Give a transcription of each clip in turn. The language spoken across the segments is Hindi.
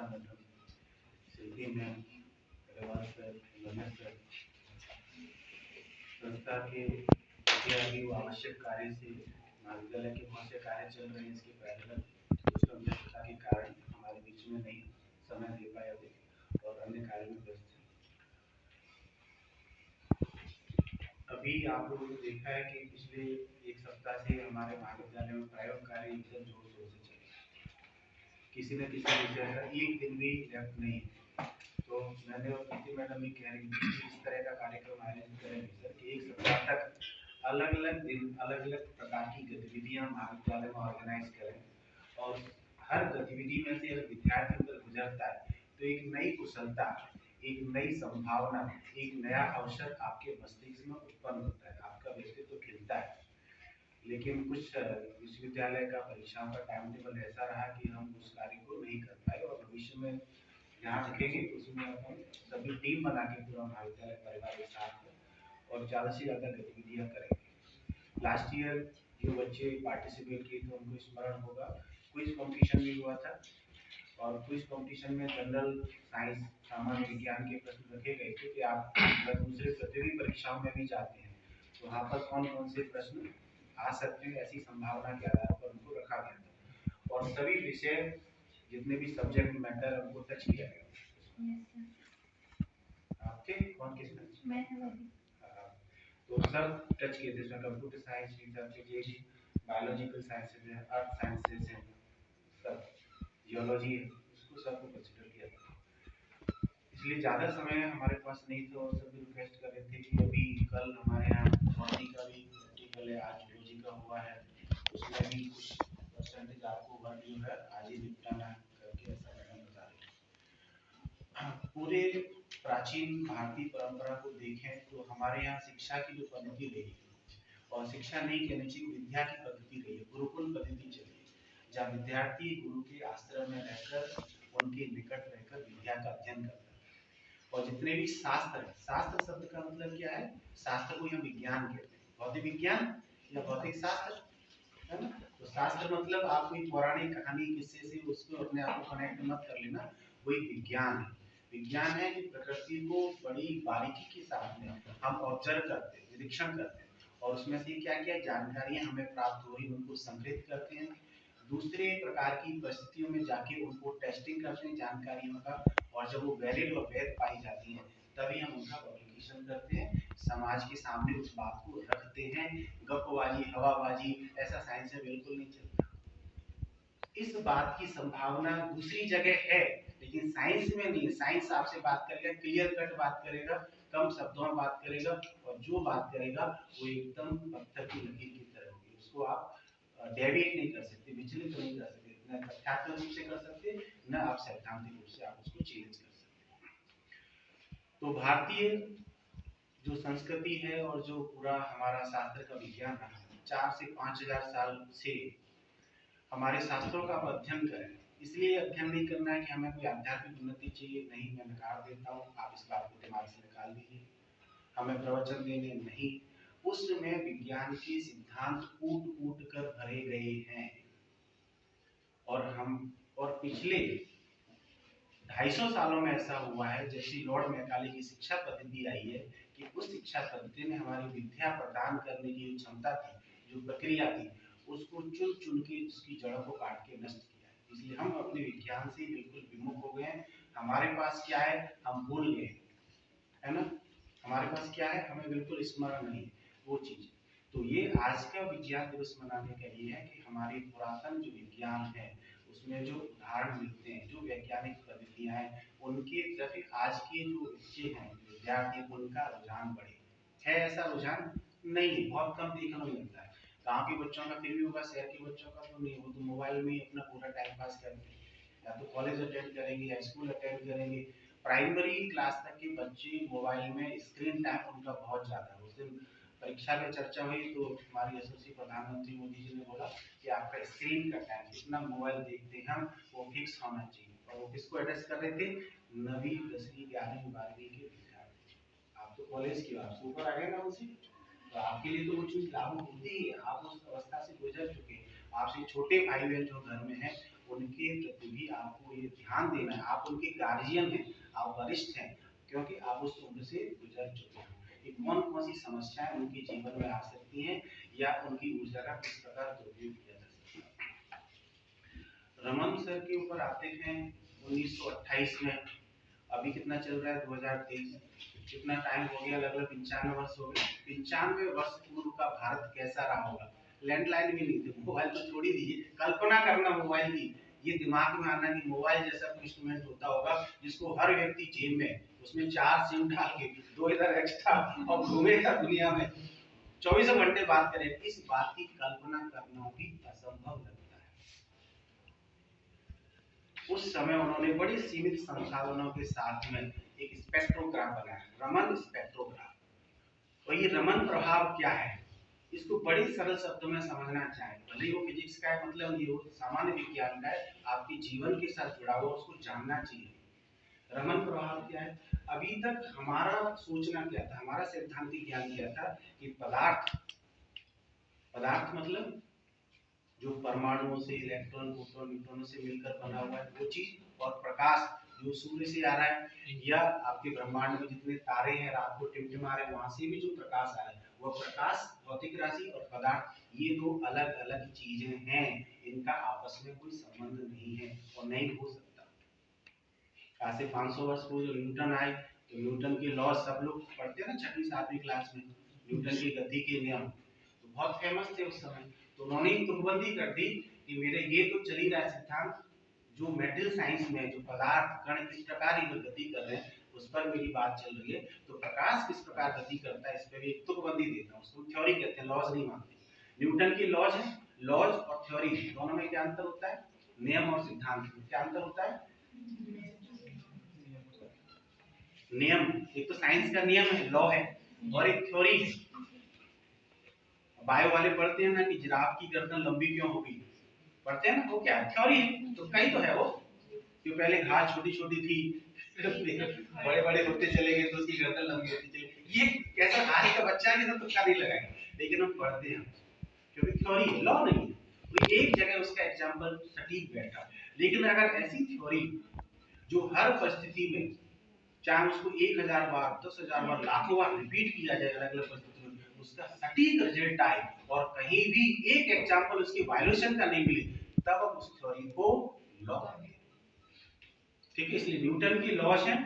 संस्था madam, Shilpi ma'am, Agarwal sir, Ramesh sir, संस्था के अभी वो आवश्यक कार्य से महाविद्यालय के बहुत से कार्य चल रहे हैं इसके पैरेलल, उसमें व्यस्तता के कारण हमारे बीच में नहीं समय दे पाए अभी और अन्य कार्य में व्यस्त हैं। अभी आप लोगों ने देखा है कि पिछले एक सप्ताह से हमारे महाविद्यालय में प्रायोग कार्य एकदम जोर शोर से चल रहा है, किसी न किसी विषय का एक दिन भी लेफ्ट नहीं है। तो मैंने और प्रीति मैडम भी कह रही थी कि इस तरह का कार्यक्रम आयोजित करेंगे सर कि एक सप्ताह तक अलग अलग दिन अलग अलग प्रकार की गतिविधियां महाविद्यालय में ऑर्गेनाइज करें और हर गतिविधि में से अगर विद्यार्थी उधर गुजरता है तो एक नई कुशलता, एक नई संभावना, एक नया अवसर आपके मस्तिष्क में उत्पन्न होता है, आपका व्यक्तित्व खिलता है। लेकिन कुछ विश्वविद्यालय का परीक्षाओं का टाइम टेबल ऐसा रहा कि हम उस कार्य को नहीं कर पाए और भविष्य में ध्यान रखेंगे उसमें हम सभी टीम बना के पूरा महाविद्यालय परिवार के साथ और ज़्यादा से ज़्यादा गतिविधियाँ करेंगे। लास्ट ईयर जो बच्चे पार्टिसिपेट किए थे उनको स्मरण होगा, क्विज कंपटीशन भी हुआ था और क्विज कंपटीशन में जनरल साइंस सामान्य विज्ञान के प्रश्न रखे गए थे कि आप अगर दूसरे प्रतियोगी परीक्षाओं में भी जाते हैं तो वहाँ पर कौन कौन से प्रश्न आ सकते हैं, ऐसी संभावना के आधार पर उनको रखा गया था और सभी विषय जितने भी सब्जेक्ट मैटर उनको टच किया गया। आपके कौन किसने तो सब टच किए थे, इसमें कंप्यूटर साइंस भी था, फिजिक्स, बायोलॉजिकल साइंसेज है, अर्थ साइंसेज है, सब जियोलॉजी है, उसको सबको कंसिडर किया था। इसलिए ज़्यादा समय हमारे पास नहीं था और सभी रिक्वेस्ट कर रहे थे कि अभी कल हमारे यहाँ बॉटनी का भी प्रैक्टिकल है, आज जूलॉजी का हुआ है, उसमें भी कुछ परसेंटेज आपको वर्क जो है आज ही निपटाना है करके ऐसा मैडम बता रहे हैं। पूरे प्राचीन भारतीय परंपरा को देखें तो हमारे यहाँ शिक्षा की जो पद्धति रही और शिक्षा नहीं कहनी चाहिए, विद्या की पद्धति रही है, गुरुकुल पद्धति चली है, जहाँ विद्यार्थी गुरु के आश्रम में रहकर उनके निकट रहकर विद्या का अध्ययन करता है और जितने भी शास्त्र है, शास्त्र शब्द का मतलब क्या है, शास्त्र को हम विज्ञान कहते हैं, भौतिक विज्ञान या भौतिक शास्त्र है ना। तो शास्त्र मतलब आप कोई पौराणिक कहानी किस्से से उसको अपने आप को कनेक्ट मत कर लेना, वही विज्ञान है। विज्ञान है कि प्रकृति को बड़ी बारीकी के साथ में हम ऑब्जर्व करते हैं, निरीक्षण करते हैं और उसमें से क्या क्या जानकारियां हमें प्राप्त हो रही उनको संग्रहित करते हैं, दूसरे प्रकार की परिस्थितियों में जाके उनको टेस्टिंग करते हैं जानकारियों का और जब वो वैलिड और वैध पाई जाती है तभी हम उनका पब्लिकेशन करते हैं, समाज के सामने उस बात को रखते हैं। गपबाजी, हवाबाजी ऐसा साइंस में बिल्कुल नहीं चलता। इस बात की संभावना दूसरी जगह है लेकिन साइंस में नहीं है। साइंस आपसे बात करेगा, क्लियर कट बात करेगा, कम शब्दों में बात करेगा और जो बात करेगा वो एकदम पत्थर की लकीर की तरह होगी, उसको आप डेविएट नहीं कर सकते, विचलित नहीं कर सकते, न तथ्यात्मक रूप से कर सकते न आप सैद्धांतिक रूप से आप उसको चेंज कर सकते। तो भारतीय जो संस्कृति है और जो पूरा हमारा शास्त्र का विज्ञान रहा 4 से 5,000 साल से हमारे शास्त्रों का आप अध्ययन करें। इसलिए अध्ययन नहीं करना है कि हमें कोई आध्यात्मिक उन्नति चाहिए, नहीं, मैं नकार देता हूँ, आप इस बात को दिमाग से निकाल दीजिए। हमें प्रवचन देने नहीं, उसमें विज्ञान के सिद्धांत कूट कूट कर भरे गए हैं और पिछले 250 सालों में ऐसा हुआ है जैसी लॉर्ड मैकाले की शिक्षा पद्धति आई है कि उस शिक्षा पद्धति ने हमारी विद्या प्रदान करने की जो क्षमता थी, जो प्रक्रिया थी, उसको चुन चुन के उसकी जड़ों को काट के नष्ट किया है। इसलिए हम अपने विज्ञान से बिल्कुल विमुख हो गए हैं। हमारे पास क्या है हम भूल गए, है ना, हमारे पास क्या है हमें बिल्कुल स्मरण नहीं वो चीज। तो ये आज का विज्ञान दिवस मनाने का ये है कि हमारी पुरातन जो विज्ञान है उसमें जो उदाहरण मिलते हैं, जो वैज्ञानिक पद्धतियां हैं, उनके प्रति आज के जो बच्चे हैं विद्यार्थी उनका रुझान बढ़े। है ऐसा रुझान नहीं, बहुत कम देखने को मिलता है। गाँव के बच्चों का फिर भी होगा, शहर के बच्चों का तो नहीं, वो तो मोबाइल में ही अपना पूरा टाइम पास करते हैं, या तो कॉलेज अटेंड करेंगे या स्कूल अटेंड करेंगे। प्राइमरी क्लास तक के बच्चे मोबाइल में स्क्रीन टाइम उनका बहुत ज़्यादा है। उस दिन परीक्षा में चर्चा हुई तो हमारे यशस्वी प्रधानमंत्री मोदी जी ने बोला कि आपका स्क्रीन का टाइम जितना मोबाइल देखते हैं हम वो फिक्स होना चाहिए, और वो किसको एड्रेस कर रहे थे, 9वीं 10वीं 11वीं 12वीं के विद्यार्थी। आप तो कॉलेज की बात ऊपर आ गए ना उनसे, तो आपके लिए तो वो चीज़ लागू होती ही है, आप उस अवस्था से गुजर चुके हैं। आपसे छोटे भाई बहन जो घर में हैं उनके प्रति भी आपको ये ध्यान देना है। आप उनके गार्जियन हैं, आप वरिष्ठ हैं, क्योंकि आप उस उम्र से गुजर चुके हैं। कि कौन कौन सी समस्याएं उनके जीवन में आ सकती हैं या उनकी ऊर्जा का किस प्रकार दुरुपयोग किया जा सकता है। रमन सर के ऊपर आते हैं 1928 में, अभी कितना चल रहा है 2023, कितना टाइम हो गया, लगभग 95 वर्ष हो गए। 95 वर्ष पूर्व का भारत कैसा रहा होगा। लैंडलाइन भी नहीं थे, मोबाइल तो छोड़ ही दीजिए, कल्पना करना मोबाइल की, ये दिमाग में आना कि मोबाइल जैसा कोई इंस्ट्रूमेंट होता होगा जिसको हर व्यक्ति जेब में, उसमें 4 सिम डाल के 2 इधर एक्स्ट्रा और घूमेगा दुनिया में 24 घंटे बात करें, इस बात की कल्पना करना भी असंभव लगता है। उस समय उन्होंने बड़े सीमित संसाधनों के साथ में एक स्पेक्ट्रोग्राफ बनाया, रमन स्पेक्ट्रोग्राफ। और ये रमन प्रभाव क्या है, इसको बड़े सरल शब्दों में समझना चाहे, भले ही वो फिजिक्स का है, मतलब ये सामान्य विज्ञान का है, आपके जीवन के साथ जुड़ा हुआ, उसको जानना चाहिए। रमन प्रभाव क्या है, अभी तक हमारा सोचना क्या था, हमारा सैद्धांतिक ज्ञान क्या था कि पदार्थ, पदार्थ मतलब जो परमाणुओं से, इलेक्ट्रॉन, प्रोटॉन, न्यूट्रॉनों से मिलकर बना हुआ है वो चीज, और प्रकाश जो सूर्य से आ रहा है या आपके ब्रह्मांड में जितने तारे हैं रात को टिमटिमा रहे हैं वहां से भी जो प्रकाश आ रहा है, वो प्रकाश, भौतिक राशि और पदार्थ, ये दो अलग अलग चीजें हैं, इनका आपस में कोई संबंध नहीं है और नहीं हो सकता। आज से 500 वर्ष पूर्व जो न्यूटन आए, तो न्यूटन के लॉ सब लोग पढ़ते हैं ना 6वीं 7वीं क्लास में, न्यूटन की गति के नियम, तो बहुत फेमस थे उस समय। तो उन्होंने तुकबंदी कर दी कि मेरे ये तो चल ही रहा है सिद्धांत, जो मेटल साइंस में जो पदार्थ कण किस प्रकार इधर गति कर रहे हैं उस पर मेरी बात चल रही है, तो प्रकाश किस प्रकार गति करता है इस पर भी एक तुकबंदी देता हूँ, उसको थ्योरी कहते हैं, लॉज नहीं मानते। न्यूटन की लॉज है, लॉज और थ्योरी दोनों में क्या अंतर होता है, नियम और सिद्धांत में क्या अंतर होता है। नियम, एक तो साइंस का नियम है, लॉ है, और एक थ्योरी है। बायो वाले पढ़ते हैं ना कि जिराफ की गर्दन लंबी क्यों होगी, पढ़ते हैं ना, वो क्या थ्योरी है, तो कहीं तो है वो, कि पहले घास छोटी छोटी थी बड़े बड़े होते चले गए तो उसकी गर्दन लंबी होती चली, ये कैसा आज का बच्चा भी सब तुक्का नहीं लगाएगा, लेकिन हम पढ़ते हैं क्योंकि थ्योरी है, लॉ नहीं है, तो एक जगह उसका एग्जांपल सटीक बैठा। लेकिन अगर ऐसी थ्योरी जो हर परिस्थिति में, चाहे उसको 1000 बार, 10,000 बार, लाखों बार रिपीट किया जाए अलग अलग परिस्थिति में, उसका सटीक रिजल्ट आए और कहीं भी एक एग्जांपल उसकी वायलेशन का नहीं मिले, तब हम उस थ्योरी को लॉ कहते हैं। ठीक है, इसलिए न्यूटन की लॉज है,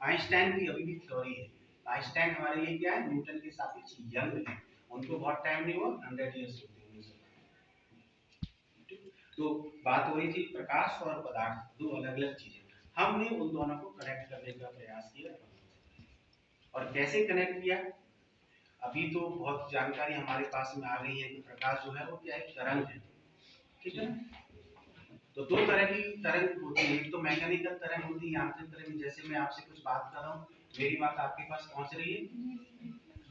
आइंस्टाइन की अभी भी थ्योरी है। आइंस्टाइन हमारे लिए क्या है, न्यूटन के सापेक्ष यंग है, उनको बहुत टाइम नहीं हुआ, 100 इयर्स होते हैं। तो बात हो रही थी प्रकाश और पदार्थ, दो अलग अलग चीजें, हमने उन दोनों को कनेक्ट करने का प्रयास किया। और कैसे कनेक्ट किया, अभी तो बहुत जानकारी हमारे पास में आ गई है कि प्रकाश जो है वो क्या है, तरंग है, ठीक है। तो दो तरह की तरंग होती है, एक तो मैकेनिकल तरंग होती है, यांत्रिक तरंग, जैसे मैं आपसे कुछ बात कर रहा हूँ, मेरी बात आपके पास पहुंच रही है,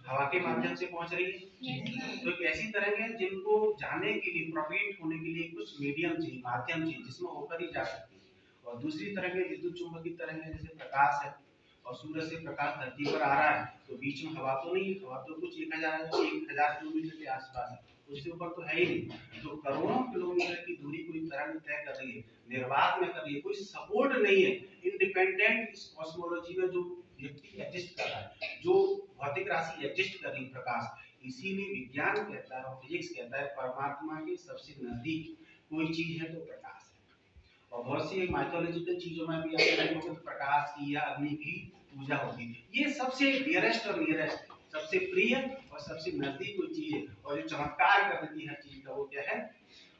हवा के माध्यम से पहुंच रही है, तो एक ऐसी तरंग है जिनको जाने के लिए, प्रोपेगेट होने के लिए कुछ मीडियम चाहिए, माध्यम चाहिए जिसमें होकर ही जा सकती है। और दूसरी तरंग है विद्युत चुंबकीय तरंग है, जैसे प्रकाश है और सूरज से प्रकाश धरती पर आ रहा है, तो बीच में हवा तो नहीं है, हवा तो कुछ 1000 किलोमीटर के आसपास है, उससे ऊपर तो है ही नहीं, तो करोड़ों किलोमीटर की दूरी कोई तरंग तय कर रही है, निर्वात में कर रही है, कोई सपोर्ट नहीं है, इंडिपेंडेंट इस कॉस्मोलॉजी में जो व्यक्ति एग्जिस्ट कर रहा है, जो भौतिक राशि एग्जिस्ट कर रही है, प्रकाश, इसीलिए विज्ञान कहता है और फिजिक्स कहता है परमात्मा के सबसे नजदीक कोई चीज है तो प्रकाश है। और बहुत सी माइथोलॉजिकल चीजों में भी आप देखोगे तो प्रकाश की या अग्नि की पूजा होती है, ये सबसे डियरेस्ट और नियरेस्ट है, सबसे प्रिय और सबसे नजदीक कोई चीज है, और जो चमत्कार कर देती है हर चीज का वो क्या है,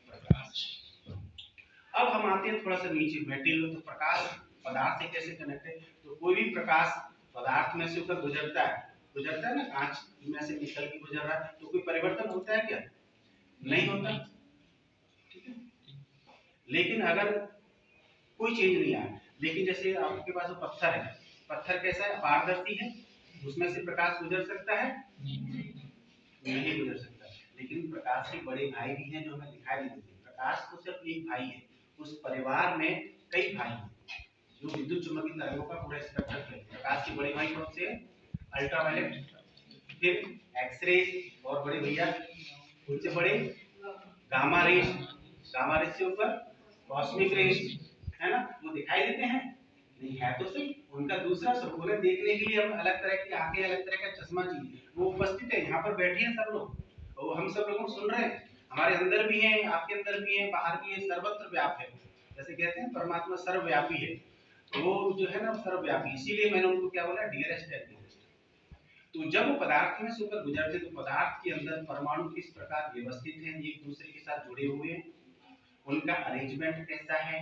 प्रकाश। अब हम आते हैं थोड़ा सा नीचे मेटेरियल, तो प्रकाश पदार्थ से कैसे कनेक्ट है, तो कोई भी प्रकाश पदार्थ में से होकर गुजरता है ना, कांच में से निकल के गुजर रहा है, तो कोई परिवर्तन होता है क्या, नहीं होता, ठीक है। लेकिन अगर कोई चेंज नहीं आया, लेकिन जैसे आपके पास पत्थर है, पत्थर कैसा है, पारदर्शी है, उसमें से प्रकाश गुजर सकता है, नहीं गुजर सकता, लेकिन प्रकाश के बड़े भाई भी हैं जो हमें दिखाई नहीं देते, प्रकाश तो सिर्फ एक भाई है, उस परिवार में कई भाई हैं जो विद्युत चुम्बकीय तरंगों का पूरा स्पेक्ट्रम है। प्रकाश के बड़े भाई कौन से हैं, अल्ट्रावायलेट, फिर एक्सरे, और बड़े भैया उनसे बड़े गामा रेस, गामा रेस से ऊपर कॉस्मिक रेज, है ना, वो दिखाई देते हैं, नहीं है तो सही, उनका दूसरा स्वरूप, उन्हें देखने के लिए हम अलग तरह की आंखें, अलग तरह का चश्मा चाहिए। वो उपस्थित है, यहाँ पर बैठे हैं सब लोग, और हम सब लोगों को सुन रहे हैं, हमारे अंदर भी हैं, आपके अंदर भी हैं, बाहर भी है, सर्वत्र व्याप्त है। जैसे कहते हैं परमात्मा सर्वव्यापी है, तो वो जो है ना सर्वव्यापी, इसीलिए मैंने उनको क्या बोला, डियरेस्ट है। तो जब वो पदार्थ में से होकर गुजरते, तो पदार्थ के अंदर परमाणु किस प्रकार व्यवस्थित हैं, एक दूसरे के साथ जुड़े हुए हैं, उनका अरेंजमेंट कैसा है,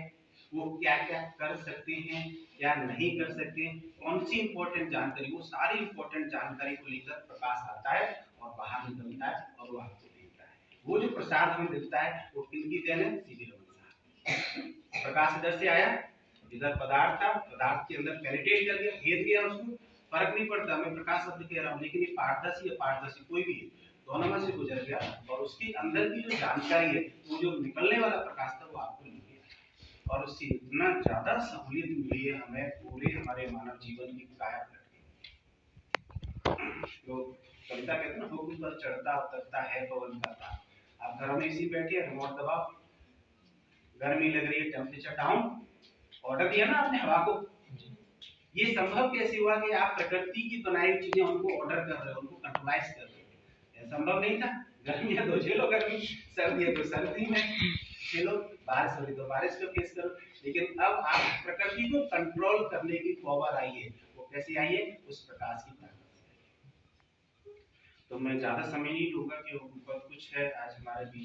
वो क्या क्या कर सकते हैं, क्या नहीं कर सकते, कौन सी इंपॉर्टेंट जानकारी, वो सारी इंपॉर्टेंट जानकारी को लेकर प्रकाश आता है और बाहर निकलता है और वो आपको देता है। वो जो प्रसाद हमें देता है वो किनकी देन है, सीधी रमन साहब। प्रकाश इधर से आया, इधर पदार्थ था, पदार्थ के अंदर पेनिट्रेट कर गया, घेर गया उसको, फर्क नहीं पड़ता, मैं प्रकाश शब्द कह रहा हूँ, लेकिन ये पारदर्शी या पारदर्शी कोई भी है, दोनों में से गुजर गया, और उसके अंदर की जो जानकारी है, वो जो निकलने वाला प्रकाश था वो आपको मिल गया, और उससे इतना ज्यादा सहूलियत मिली है हमें पूरे हमारे मानव जीवन की काया पलट। तो कविता कहते हैं ना, हुक्म पर चढ़ता उतरता है पवन का ताप। आप घर में इसी बैठे, रिमोट दबाओ, गर्मी लग रही है, टेम्परेचर डाउन, ऑर्डर दिया ना आपने हवा को, ये संभव कैसे हुआ कि आप प्रकृति की बनाई हुई चीजें उनको ऑर्डर कर रहे हो, उनको कंट्रोलाइज कर रहे हो, यह संभव नहीं था। गर्मी है तो झेलो गर्मी, सर्दी है तो सर्दी में झेलो, बारिश हो रही तो बारिश को फेस करो, लेकिन अब आप प्रकृति को कंट्रोल करने की पावर आई है, वो कैसे आई है, उस प्रकाश की ताकत से। तो मैं ज्यादा समय नहीं लूंगा कि बहुत कुछ है आज हमारे बीच